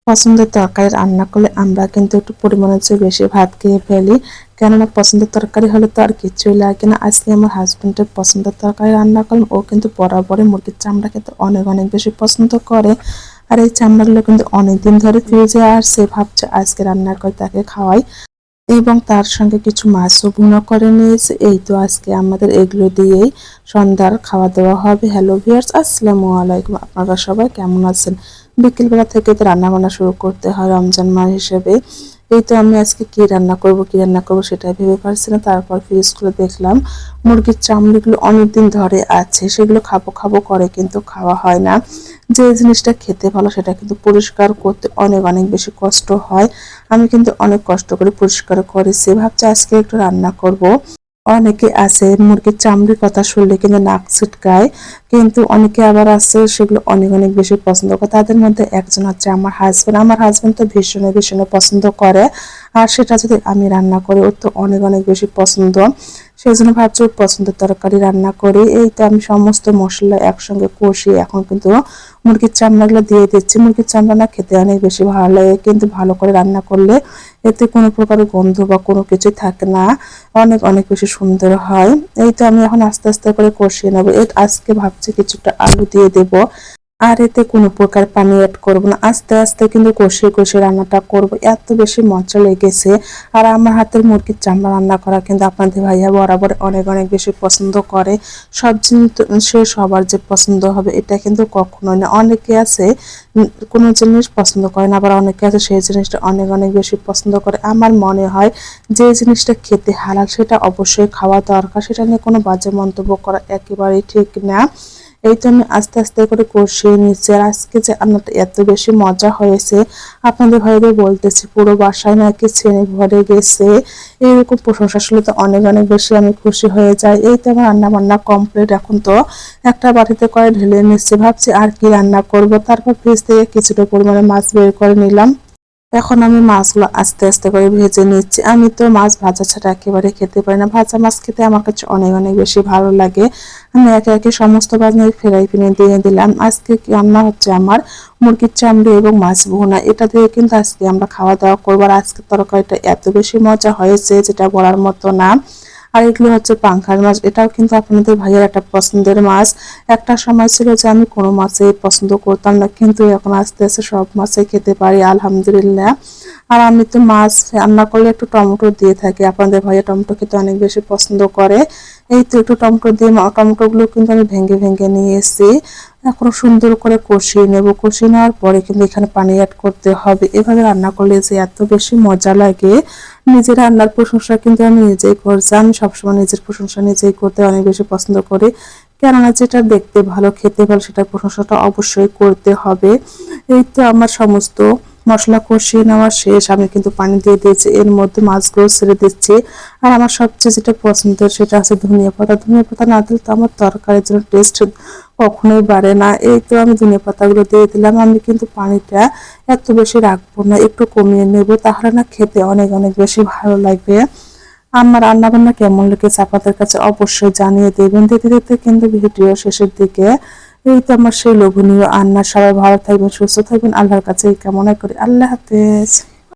পছন্দের তরকারি রান্না করলে আমরা কিন্তু একটু পরিমাণের চেয়ে বেশি ভাত খেয়ে ফেলি। কেননা পছন্দের তরকারি হলে তো আর কিছুই লাগে না। আজকে আমার হাজবেন্ডের পছন্দের তরকারি রান্না করলাম। ও কিন্তু বরাবরই মুরগির চামড়া খেতে অনেক অনেক বেশি পছন্দ করে। আর এই চামড়াগুলো কিন্তু অনেকদিন ধরে ফ্রিজে আসছে, ভাবছে আজকে রান্না করে তাকে খাওয়াই এবং তার সঙ্গে কিছু মাছও ভুনা করে নিয়েছে। এই তো আজকে আমাদের এগুলো দিয়েই সন্ধ্যার খাওয়া দাওয়া হবে। হ্যালো ভিউয়ার্স, আসসালামু আলাইকুম। আপনারা সবাই কেমন আছেন? বিকেলবেলা থেকে তো রান্না বান্না শুরু করতে হয় রমজান মাস হিসেবে। এই তো আমি আজকে কি রান্না করব সেটাই ভেবে পারছি না। তারপর ফ্রিজ খুলে দেখলাম মুরগির চামড়িগুলো অনেকদিন ধরে আছে, সেগুলো খাবো খাবো করে কিন্তু খাওয়া হয় না। যে জিনিসটা খেতে ভালো সেটা কিন্তু পরিষ্কার করতে অনেক অনেক বেশি কষ্ট হয়। আমি কিন্তু অনেক কষ্ট করে পরিষ্কার করেছি, ভাবছি আজকে একটু রান্না করব। অনেকে আছে মুরগির চামড়ির কথা শুনলে কিন্তু নাক ছিটকায়, কিন্তু অনেকে আবার আছে সেগুলো অনেক অনেক বেশি পছন্দ করে। তাদের মধ্যে একজন হচ্ছে আমার হাজবেন্ড তো ভীষণ ভীষণ পছন্দ করে। আর সেটা যদি আমি রান্না করি ওর তো অনেক অনেক বেশি পছন্দ। সেই জন্য ভাবছি ওর পছন্দের তরকারি রান্না করি। এই তো আমি সমস্ত মশলা একসঙ্গে কষিয়ে এখন কিন্তু মুরগির চামড়াগুলো দিয়ে দিচ্ছি। মুরগির চামড়া না খেতে অনেক বেশি ভালো লাগে, কিন্তু ভালো করে রান্না করলে এতে কোনো প্রকার গন্ধ বা কোনো কিছু থাকে না, অনেক অনেক বেশি সুন্দর হয়। এই তো আমি এখন আস্তে আস্তে করে কষিয়ে নেবো। আজকে ভাবছি কিছুটা আলু দিয়ে দেবো, আর এতে কোনো প্রকার পানি অ্যাড করবো না। আস্তে আস্তে কিন্তু কষিয়ে কষিয়ে রান্নাটা করবো, এত বেশি মজা লেগেছে। আর আমার হাতের মুরগির চামড়া রান্না করা কিন্তু আপনাদের ভাইয়া বরাবর অনেক অনেক বেশি পছন্দ করে। সব জিনিস সে সবার যে পছন্দ হবে এটা কিন্তু কখনোই না। অনেকে আছে কোনো জিনিস পছন্দ করে না, আবার অনেকে আছে সেই জিনিসটা অনেক অনেক বেশি পছন্দ করে। আমার মনে হয় যে জিনিসটা খেতে হালাল সেটা অবশ্যই খাওয়া দরকার, সেটা নিয়ে কোনো বাজে মন্তব্য করা একেবারেই ঠিক না। এই তো আমি আস্তে আস্তে করে কষিয়ে নিচ্ছি। আর আজকে যে রান্নাটা এত বেশি মজা হয়েছে, আপনাদের ভাইদের বলতেছি পুরো বাসায় নাকি ছেড়ে ভরে গেছে। এইরকম প্রশংসা শুনলে তো অনেক অনেক বেশি আমি খুশি হয়ে যাই। এই তো আমার রান্না বান্না কমপ্লিট। এখন তো একটা বাটিতে করে ঢেলে নিচ্ছি, ভাবছি আর কি রান্না করব। তারপর ফ্রিজ থেকে কিছুটা পরিমাণে মাছ বের করে নিলাম। এখন আমি মাছগুলো আস্তে আস্তে করে ভেজে নিচ্ছি। আমি তো মাছ ভাজা ছাড়া একেবারে খেতে পারি না। ভাজা মাছ খেতে আমার কাছে অনেক অনেক বেশি ভালো লাগে। আমি একে একে সমস্ত মাছ ফ্রাই প্যানে দিয়ে দিলাম। আজকে কি রান্না হচ্ছে আমার মুরগির চামড়ি এবং মাছ ভুনা, এটা দিয়ে কিন্তু আজকে আমরা খাওয়া দাওয়া করবো। আর আজকের তরকারিটা এত বেশি মজা হয়েছে যেটা বলার মতো না। আর এগুলো হচ্ছে পাঙ্খাস মাছ, এটাও কিন্তু আপনাদের ভাইয়ের একটা পছন্দের মাছ। একটা সময় ছিল যে আমি কোনো মাছই পছন্দ করতাম না, কিন্তু এখন আস্তে আস্তে সব মাছই খেতে পারি আলহামদুলিল্লাহ। আর আমি তো মাছ রান্না করলে একটু টমেটো দিয়ে থাকি, আপনাদের ভাইয়া টমেটো খেতে অনেক বেশি পছন্দ করে। এই তো একটু টমেটো দিয়ে টমেটোগুলো কিন্তু আমি ভেঙে ভেঙে নিয়ে এসেছি। এখন সুন্দর করে কষিয়ে নেব। কষিয়ে নেওয়ার পরে কিন্তু এখানে পানি অ্যাড করতে হবে। এভাবে রান্না করলে যে এত বেশি মজা লাগে। নিজের রান্নার প্রশংসা কিন্তু আমি নিজেই করছি। আমি সবসময় নিজের প্রশংসা নিজেই করতে অনেক বেশি পছন্দ করি, কেননা যেটা দেখতে ভালো খেতে ভালো সেটার প্রশংসাটা অবশ্যই করতে হবে। এই তো আমার সমস্ত মশলা কষিয়ে নেওয়া শেষ। আমি কিন্তু পানি দিয়ে দিয়েছি, এর মধ্যে মাছগুলো ছেড়ে দিচ্ছি। আর আমার সবচেয়ে যেটা পছন্দ সেটা আছে ধনিয়া পাতা। ধনিয়া পাতা না দিলে তো আমার তরকারির জন্য টেস্ট কখনোই বাড়ে না। এই তো আমি ধনিয়া পাতাগুলো দিয়ে দিলাম। আমি কিন্তু পানিটা এত বেশি রাখবো না, একটু কমিয়ে নেব, তাহলে না খেতে অনেক অনেক বেশি ভালো লাগবে। আমার রান্না বান্না কেমন লেগেছে আপনাদের কাছে অবশ্যই জানিয়ে দেবেন। দেখতে দেখতে কিন্তু ভিডিও শেষের দিকে। এই তো আমার সেই লোভনীয় রান্না। সবাই ভালো থাকবেন, সুস্থ থাকবেন, আল্লাহর কাছে এই কামনা করি। আল্লাহ হাফেজ।